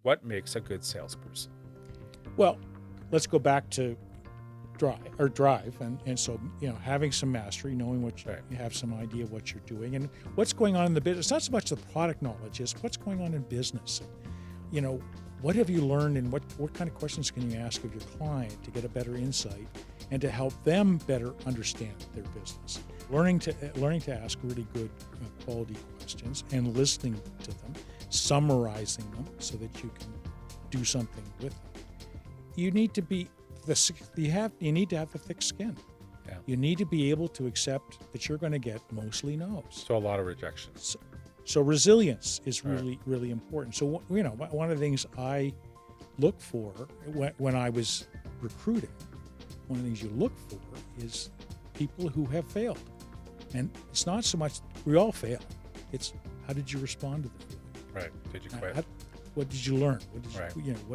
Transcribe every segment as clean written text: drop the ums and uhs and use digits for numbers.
What makes a good salesperson? Well, let's go back to drive. And so, having some mastery, knowing what you have some idea of what you're doing and what's going on in the business. It's not so much the product knowledge, is what's going on in business. What have you learned, and what kind of questions can you ask of your client to get a better insight and to help them better understand their business? Learning to ask really good quality questions and listening to them, summarizing them so that you can do something with them. You need to be you need to have the thick skin. Yeah. You need to be able to accept that you're going to get mostly no's. So a lot of rejections. So resilience is really, really important. So, one of the things I look for when I was recruiting, one of the things you look for is people who have failed. And it's not so much, we all fail. It's how did you respond to the failure? Right. Did you quit? What did you learn? What did you, Right.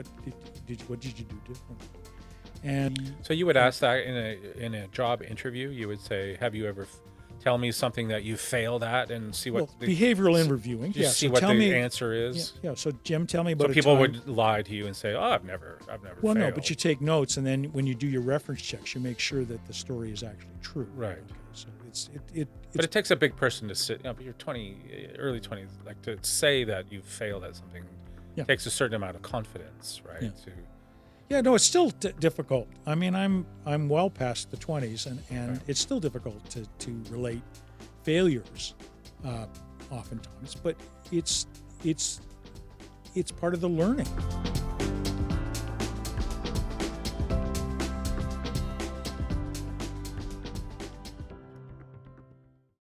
what did you do differently? And So you would ask that in a job interview. You would say, "Have you ever tell me something that you failed at, and see what behavioral interviewing? Just see what the answer is." Yeah. So Jim, tell me about. So people would lie to you and say, "Oh, I've never." Well, failed. no, but you take notes, and then when you do your reference checks, you make sure that the story is actually true. Right. Okay, so But it takes a big person to sit. But you're 20, early 20s, like to say that you failed at something. Yeah. Takes a certain amount of confidence, right? Yeah. No, it's still difficult. I mean, I'm well past the 20s, and it's still difficult to relate failures, oftentimes. But it's part of the learning.